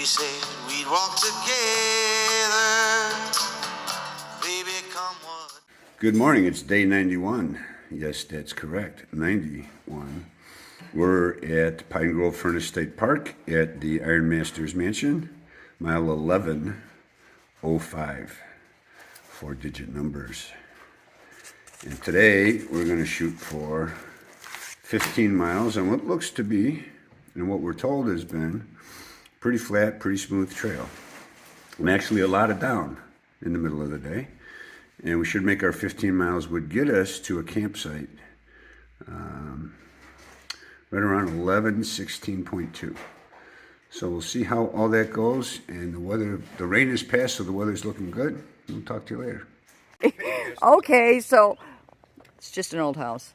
we said we'd walk together. Baby, come what? Good morning, it's day 91. Yes, that's correct, 91. We're at Pine Grove Furnace State Park at the Ironmasters Mansion, mile 1105, 4-digit numbers. And today we're going to shoot for 15 miles on what looks to be, and what we're told has been, pretty flat, pretty smooth trail. And actually a lot of down in the middle of the day. And we should make our 15 miles, would get us to a campsite right around 11:16.2. So we'll see how all that goes. And the weather, the rain is past, so the weather's looking good. We'll talk to you later. Okay, so it's just an old house.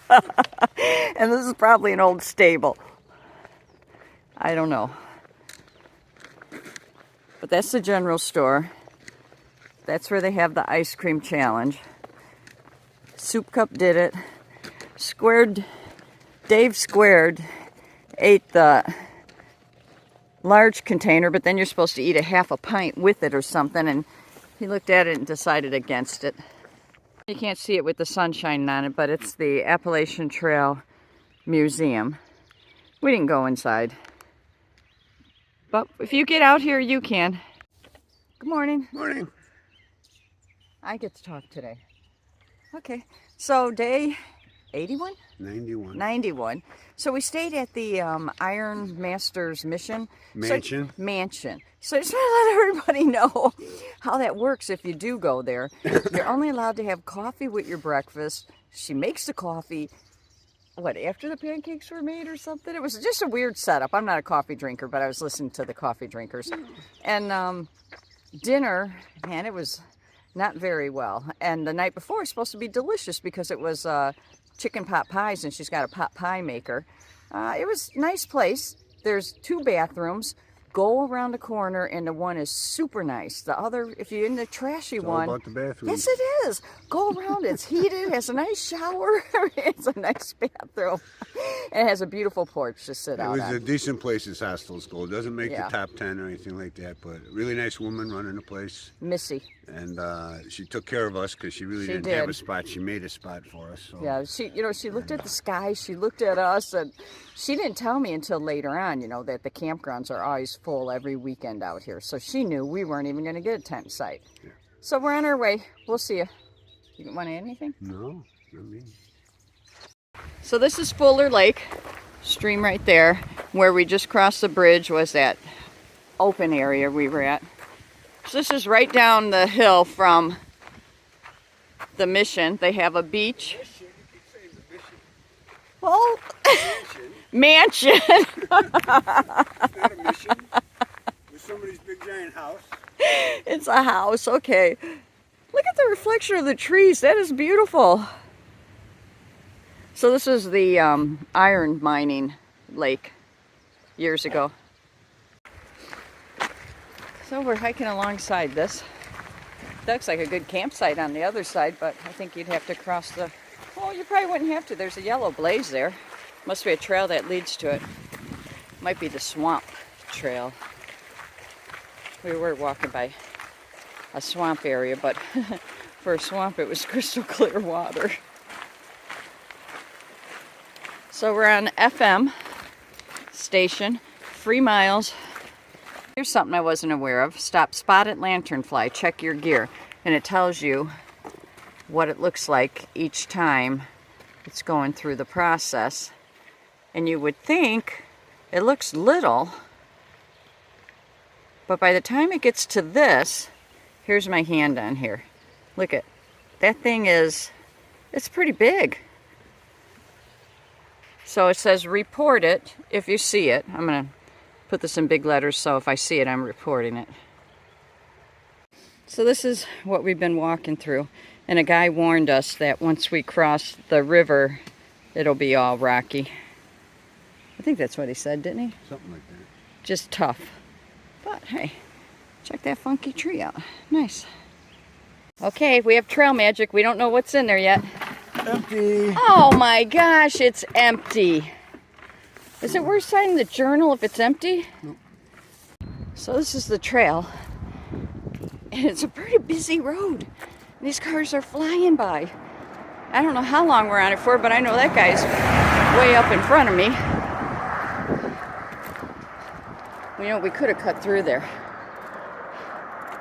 And this is probably an old stable. I don't know. But that's the general store. That's where they have the ice cream challenge. Soup Cup did it. Dave Squared ate the large container, but then you're supposed to eat a half a pint with it or something, and he looked at it and decided against it. You can't see it with the sunshine on it, but it's the Appalachian Trail Museum. We didn't go inside. But if you get out here, you can. Good morning. Morning. I get to talk today. Okay, so day 81? 91. 91. So we stayed at the Ironmasters Mansion. Mansion. So I just want to let everybody know how that works if you do go there. You're only allowed to have coffee with your breakfast. She makes the coffee, what, after the pancakes were made or something? It was just a weird setup. I'm not a coffee drinker, but I was listening to the coffee drinkers. And dinner, man, it was not very well. And the night before was supposed to be delicious because it was chicken pot pies, and she's got a pot pie maker. It was a nice place. There's 2 bathrooms. Go around the corner, and the one is super nice. The other, if you're in the trashy It's one, all about the bathroom. yes, it is. Go around. It's heated. Has a nice shower. It's a nice bathroom. It has a beautiful porch to sit out It was on. a decent place as hostels go. It doesn't make Yeah. the top 10 or anything like that, but a really nice woman running the place. Missy. And she took care of us because she really She didn't did. have a spot. She made a spot for us. So. Yeah, she looked at the sky, she looked at us, and she didn't tell me until later on, that the campgrounds are always full every weekend out here. So she knew we weren't even going to get a tent site. Yeah. So we're on our way. We'll see you. You want to add anything? No, not me. So this is Fuller Lake, stream right there. Where we just crossed the bridge was that open area we were at. So this is right down the hill from the mission. They have a beach. Well, mansion. Not a mission. With somebody's big giant house. It's a house, okay. Look at the reflection of the trees. That is beautiful. So this is the iron mining lake years ago. So we're hiking alongside this. Looks like a good campsite on the other side, but I think you'd have to cross the... Well, you probably wouldn't have to. There's a yellow blaze there. Must be a trail that leads to it. Might be the swamp trail. We were walking by a swamp area, but for a swamp it was crystal clear water. So we're on FM station, 3 miles. Here's something I wasn't aware of. Stop spotted lanternfly, check your gear. And it tells you what it looks like each time it's going through the process. And you would think it looks little, but by the time it gets to this, here's my hand on here. Look at that thing it's pretty big. So it says report it if you see it. I'm going to put this in big letters so if I see it, I'm reporting it. So this is what we've been walking through. And a guy warned us that once we cross the river, it'll be all rocky. I think that's what he said, didn't he? Something like that. Just tough. But hey, check that funky tree out. Nice. Okay, we have trail magic. We don't know what's in there yet. Empty. Oh my gosh, it's empty. Is it worth citing the journal if it's empty? Nope. So this is the trail, and it's a pretty busy road. These cars are flying by. I don't know how long we're on it for, but I know that guy's way up in front of me. You know, we could have cut through there.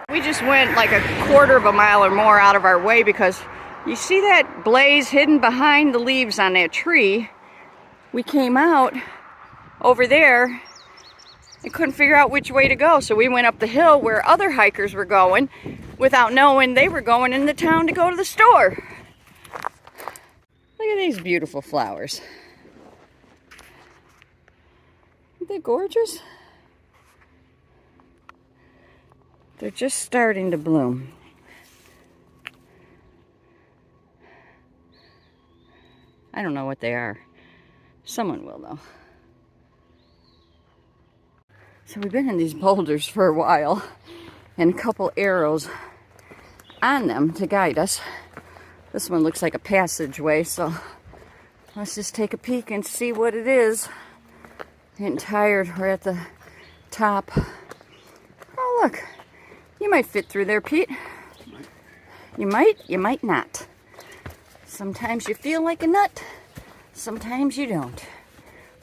We just went like a quarter of a mile or more out of our way because you see that blaze hidden behind the leaves on that tree. We came out over there and couldn't figure out which way to go, so we went up the hill where other hikers were going without knowing they were going in the town to go to the store. Look at these beautiful flowers. Aren't they gorgeous? They're just starting to bloom. I don't know what they are. Someone will though. So we've been in these boulders for a while, and a couple arrows on them to guide us. This one looks like a passageway, so let's just take a peek and see what it is. Getting tired, we're at the top. Oh look, you might fit through there, Pete. You might not. Sometimes you feel like a nut, sometimes you don't.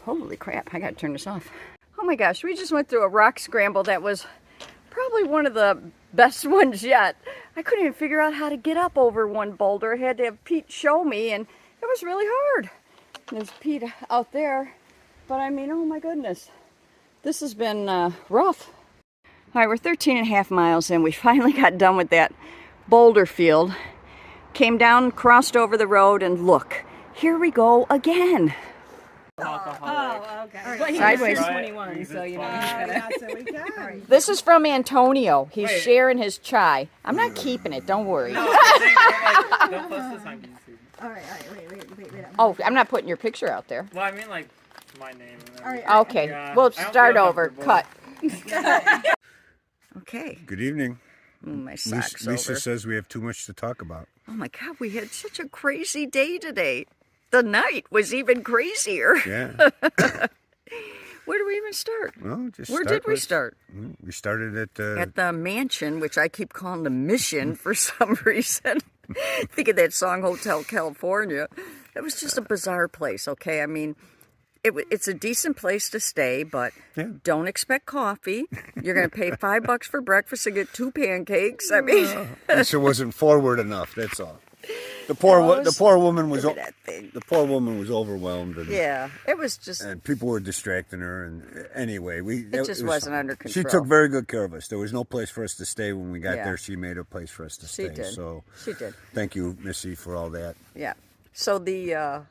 Holy crap, I gotta turn this off. Oh my gosh, we just went through a rock scramble that was probably one of the best ones yet. I couldn't even figure out how to get up over one boulder. I had to have Pete show me, and it was really hard. There's Pete out there, but I mean, oh my goodness. This has been rough. All right, we're 13 and a half miles in. We finally got done with that boulder field. Came down, crossed over the road, and look, here we go again. Oh, okay. Well, sideways. 21, so you know. Yeah, so we can. This is from Antonio. He's sharing his chai. I'm not keeping it, don't worry. All right, wait. Oh, I'm not putting your picture out there. Well, I mean, like, my name. All right. Okay, Yeah, we'll I don't start feel over. comfortable. Cut. Okay. Good evening. My socks Lisa over. says we have too much to talk about. Oh my God, we had such a crazy day today. The night was even crazier. Yeah. Where do we even start? Well, just Where start did we with- start? We started at At the mansion, which I keep calling the mission for some reason. Think of that song, Hotel California. It was just a bizarre place, okay? I mean, it's a decent place to stay, but don't expect coffee. You're going to pay $5 for breakfast and get 2 pancakes. I mean, Lisa wasn't forward enough. That's all. The poor woman was look at that thing. the poor woman was overwhelmed, and, Yeah, it was just, and people were distracting her. And anyway, it just wasn't under control. She took very good care of us. There was no place for us to stay when we got Yeah. there. She made a place for us to She stay. did. So She did. thank you, Missy, for all that. Yeah. So the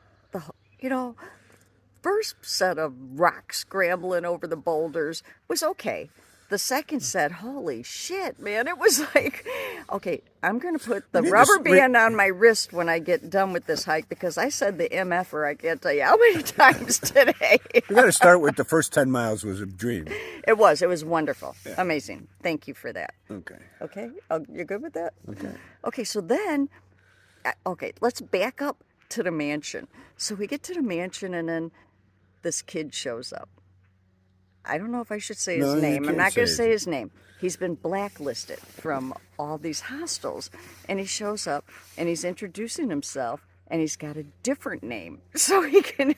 first set of rock scrambling over the boulders was okay. The second set, holy shit, man, it was like, okay, I'm going to put the need to rubber wait. band on my wrist when I get done with this hike, because I said the MFer, I can't tell you how many times today. We got to start with the first 10 miles was a dream. It was wonderful. Amazing. Thank you for that. Okay. Okay, you're good with that? Okay. Okay, so then, let's back up to the mansion. So we get to the mansion, and then this kid shows up. I don't know if I should say his No, you name. I'm can't not going to say say it. his name. He's been blacklisted from all these hostels. And he shows up, and he's introducing himself, and he's got a different name so he can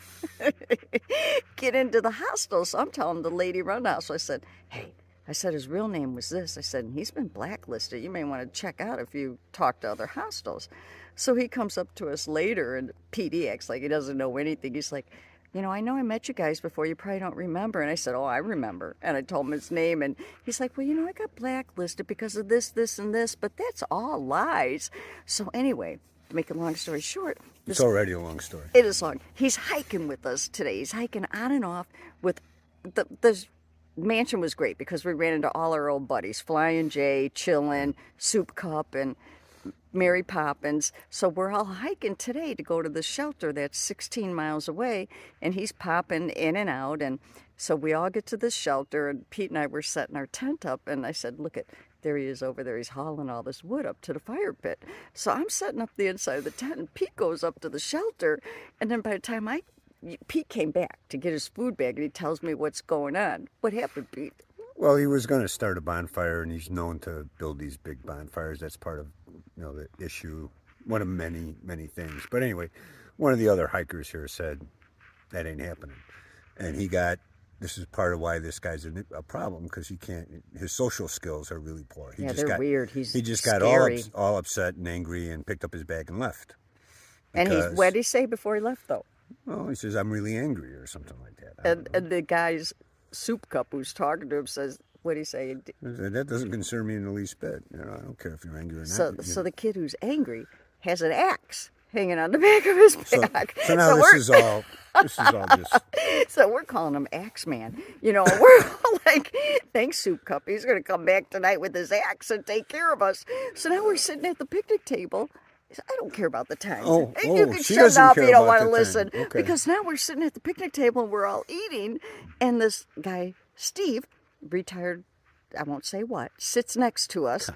get into the hostel. So I'm telling the lady run the hostel, I said, hey, his real name was this. I said, and he's been blacklisted. You may want to check out if you talk to other hostels. So he comes up to us later, and PD acts like he doesn't know anything. He's like, you know, I know I met you guys before. You probably don't remember. And I said, oh, I remember. And I told him his name. And he's like, well, you know, I got blacklisted because of this, this, and this. But that's all lies. So anyway, to make a long story short. It's already a long story. It is long. He's hiking with us today. He's hiking on and off with the mansion was great because we ran into all our old buddies. Flying J, Chillin', Soup Cup, and Mary Poppins. So we're all hiking today to go to the shelter that's 16 miles away, and he's popping in and out. And so we all get to the shelter, and Pete and I were setting our tent up, and I said, look, there he is over there. He's hauling all this wood up to the fire pit. So I'm setting up the inside of the tent, and Pete goes up to the shelter, and then by the time Pete came back to get his food bag, and he tells me what's going on. What happened, Pete? Well, he was going to start a bonfire, and he's known to build these big bonfires. That's part of, the issue, one of many, many things. But anyway, one of the other hikers here said, that ain't happening. And this is part of why this guy's a problem, because his social skills are really poor. They're weird. He just got all upset and angry and picked up his bag and left. And what did he say before he left, though? Well, he says, I'm really angry or something like that. And the guy's soup cup who's talking to him says, what did he say? That doesn't concern me in the least bit. I don't care if you're angry or not. So the kid who's angry has an axe hanging on the back of his back. So now this is all just... So we're calling him Axe Man. We're all like, thanks, Soup Cup. He's going to come back tonight with his axe and take care of us. So now we're sitting at the picnic table. I don't care about the time. You can shut up if you don't want to listen. Okay. Because now we're sitting at the picnic table and we're all eating. And this guy, Steve, retired, I won't say what, sits next to us.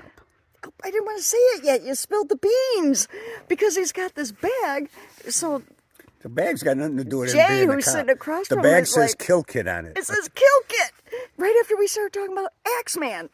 I didn't want to say it yet. You spilled the beans. Because he's got this bag. So the bag's got nothing to do with it. Jay, who's sitting across from him, the bag says Kill Kit on it. It says Kill Kit. Right after we started talking about Axeman.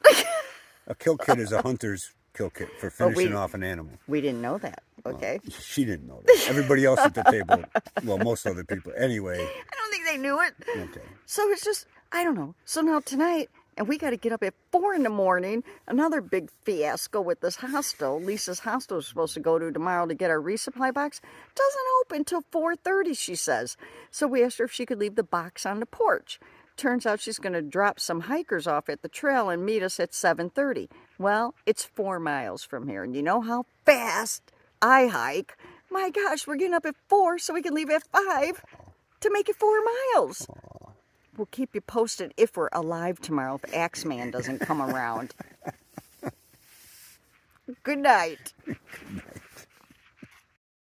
A kill kit is a hunter's kill kit for finishing off an animal. We didn't know that, okay? Well, she didn't know that. Everybody else at the table, well, most other people. Anyway. I don't think they knew it. Okay. So it's just, I don't know. So now tonight, and we got to get up at 4 in the morning. Another big fiasco with this hostel. Lisa's hostel is supposed to go to tomorrow to get our resupply box. Doesn't open till 4:30, she says. So we asked her if she could leave the box on the porch. Turns out she's going to drop some hikers off at the trail and meet us at 7:30. Well, it's 4 miles from here. And you know how fast I hike? My gosh, we're getting up at 4 so we can leave at 5 to make it 4 miles. We'll keep you posted if we're alive tomorrow, if Axeman doesn't come around. Good night.